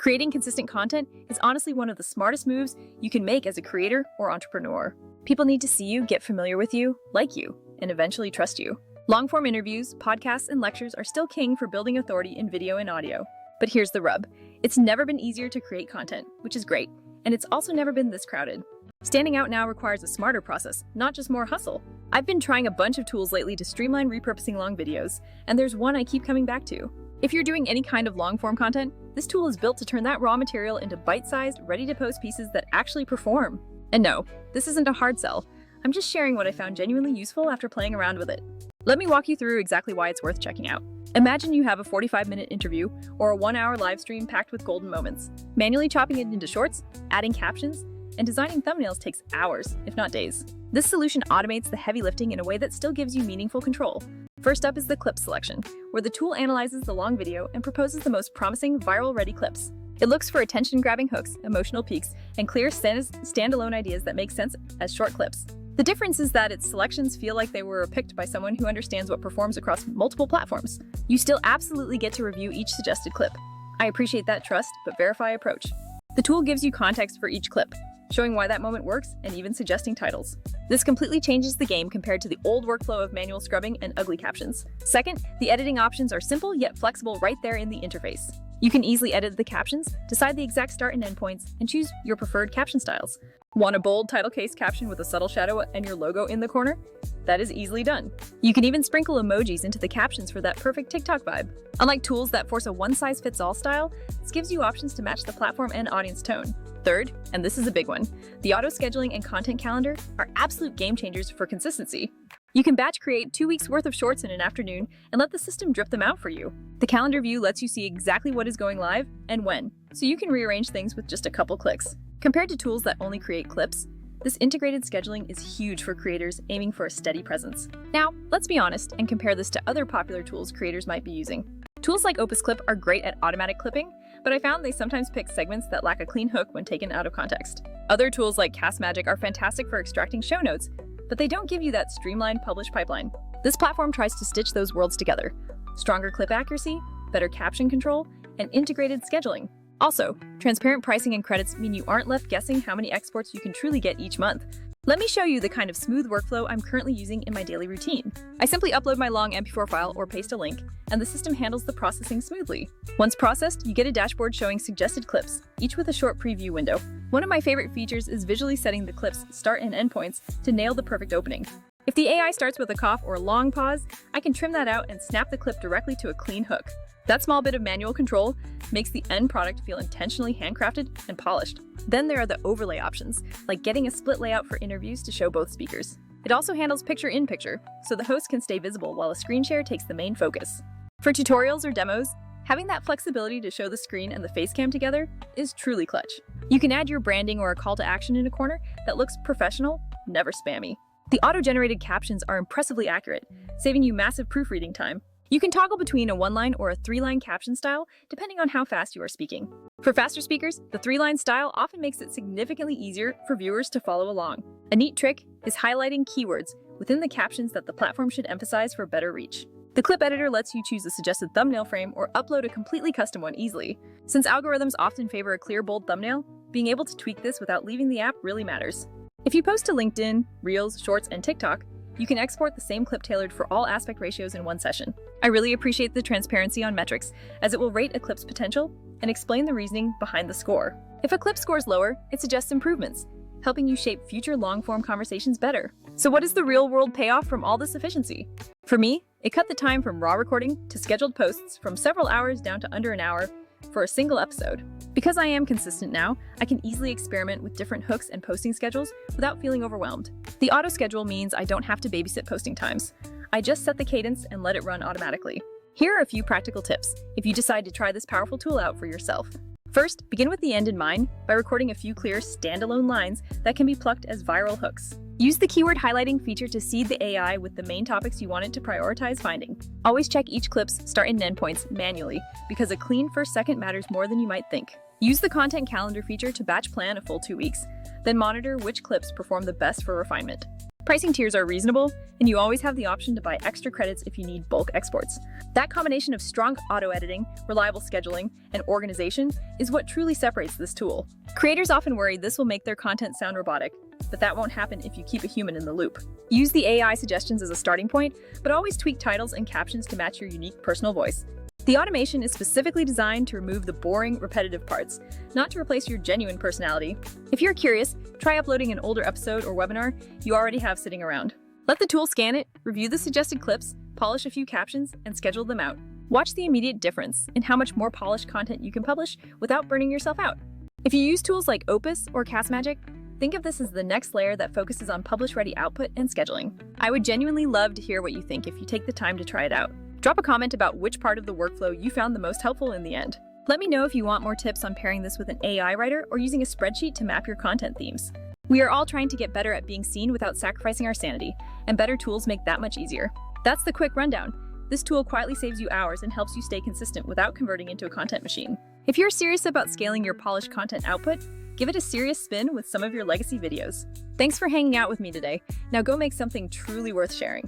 Creating consistent content is honestly one of the smartest moves you can make as a creator or entrepreneur. People need to see you, get familiar with you, like you, and eventually trust you. Long-form interviews, podcasts, and lectures are still king for building authority in video and audio. But here's the rub. It's never been easier to create content, which is great, and it's also never been this crowded. Standing out now requires a smarter process, not just more hustle. I've been trying a bunch of tools lately to streamline repurposing long videos, and there's one I keep coming back to. If you're doing any kind of long-form content, this tool is built to turn that raw material into bite-sized, ready-to-post pieces that actually perform. And no, this isn't a hard sell. I'm just sharing what I found genuinely useful after playing around with it. Let me walk you through exactly why it's worth checking out. Imagine you have a 45-minute interview or a 1-hour live stream packed with golden moments. Manually chopping it into shorts, adding captions, and designing thumbnails takes hours, if not days. This solution automates the heavy lifting in a way that still gives you meaningful control. First up is the clip selection, where the tool analyzes the long video and proposes the most promising viral-ready clips. It looks for attention-grabbing hooks, emotional peaks, and clear standalone ideas that make sense as short clips. The difference is that its selections feel like they were picked by someone who understands what performs across multiple platforms. You still absolutely get to review each suggested clip. I appreciate that trust but verify approach. The tool gives you context for each clip, showing why that moment works and even suggesting titles. This completely changes the game compared to the old workflow of manual scrubbing and ugly captions. Second, the editing options are simple yet flexible right there in the interface. You can easily edit the captions, decide the exact start and end points, and choose your preferred caption styles. Want a bold title case caption with a subtle shadow and your logo in the corner? That is easily done. You can even sprinkle emojis into the captions for that perfect TikTok vibe. Unlike tools that force a one-size-fits-all style, this gives you options to match the platform and audience tone. Third, and this is a big one, the auto-scheduling and content calendar are absolute game changers for consistency. You can batch create 2 weeks worth of shorts in an afternoon and let the system drip them out for you. The calendar view lets you see exactly what is going live and when, so you can rearrange things with just a couple clicks. Compared to tools that only create clips, this integrated scheduling is huge for creators aiming for a steady presence. Now, let's be honest and compare this to other popular tools creators might be using. Tools like Opus Clip are great at automatic clipping, but I found they sometimes pick segments that lack a clean hook when taken out of context. Other tools like Cast Magic are fantastic for extracting show notes, but they don't give you that streamlined publish pipeline. This platform tries to stitch those worlds together. Stronger clip accuracy, better caption control, and integrated scheduling. Also, transparent pricing and credits mean you aren't left guessing how many exports you can truly get each month. Let me show you the kind of smooth workflow I'm currently using in my daily routine. I simply upload my long MP4 file or paste a link, and the system handles the processing smoothly. Once processed, you get a dashboard showing suggested clips, each with a short preview window. One of my favorite features is visually setting the clip's start and end points to nail the perfect opening. If the AI starts with a cough or a long pause, I can trim that out and snap the clip directly to a clean hook. That small bit of manual control makes the end product feel intentionally handcrafted and polished. Then there are the overlay options, like getting a split layout for interviews to show both speakers. It also handles picture-in-picture, so the host can stay visible while a screen share takes the main focus. For tutorials or demos, having that flexibility to show the screen and the face cam together is truly clutch. You can add your branding or a call to action in a corner that looks professional, never spammy. The auto-generated captions are impressively accurate, saving you massive proofreading time. You can toggle between a 1-line or a 3-line caption style depending on how fast you are speaking. For faster speakers, the 3-line style often makes it significantly easier for viewers to follow along. A neat trick is highlighting keywords within the captions that the platform should emphasize for better reach. The clip editor lets you choose a suggested thumbnail frame or upload a completely custom one easily. Since algorithms often favor a clear, bold thumbnail, being able to tweak this without leaving the app really matters. If you post to LinkedIn, Reels, Shorts, and TikTok, you can export the same clip tailored for all aspect ratios in one session. I really appreciate the transparency on metrics, as it will rate a clip's potential and explain the reasoning behind the score. If a clip scores lower, it suggests improvements, helping you shape future long-form conversations better. So what is the real-world payoff from all this efficiency? For me, it cut the time from raw recording to scheduled posts from several hours down to under an hour for a single episode. Because I am consistent now, I can easily experiment with different hooks and posting schedules without feeling overwhelmed. The auto schedule means I don't have to babysit posting times. I just set the cadence and let it run automatically. Here are a few practical tips if you decide to try this powerful tool out for yourself. First, begin with the end in mind by recording a few clear standalone lines that can be plucked as viral hooks. Use the keyword highlighting feature to seed the AI with the main topics you want it to prioritize finding. Always check each clip's start and end points manually, because a clean first second matters more than you might think. Use the content calendar feature to batch plan a full 2 weeks, then monitor which clips perform the best for refinement. Pricing tiers are reasonable, and you always have the option to buy extra credits if you need bulk exports. That combination of strong auto-editing, reliable scheduling, and organization is what truly separates this tool. Creators often worry this will make their content sound robotic, but that won't happen if you keep a human in the loop. Use the AI suggestions as a starting point, but always tweak titles and captions to match your unique personal voice. The automation is specifically designed to remove the boring, repetitive parts, not to replace your genuine personality. If you're curious, try uploading an older episode or webinar you already have sitting around. Let the tool scan it, review the suggested clips, polish a few captions, and schedule them out. Watch the immediate difference in how much more polished content you can publish without burning yourself out. If you use tools like Opus or Castmagic, think of this as the next layer that focuses on publish-ready output and scheduling. I would genuinely love to hear what you think if you take the time to try it out. Drop a comment about which part of the workflow you found the most helpful in the end. Let me know if you want more tips on pairing this with an AI writer or using a spreadsheet to map your content themes. We are all trying to get better at being seen without sacrificing our sanity, and better tools make that much easier. That's the quick rundown. This tool quietly saves you hours and helps you stay consistent without converting into a content machine. If you're serious about scaling your polished content output, give it a serious spin with some of your legacy videos. Thanks for hanging out with me today. Now go make something truly worth sharing.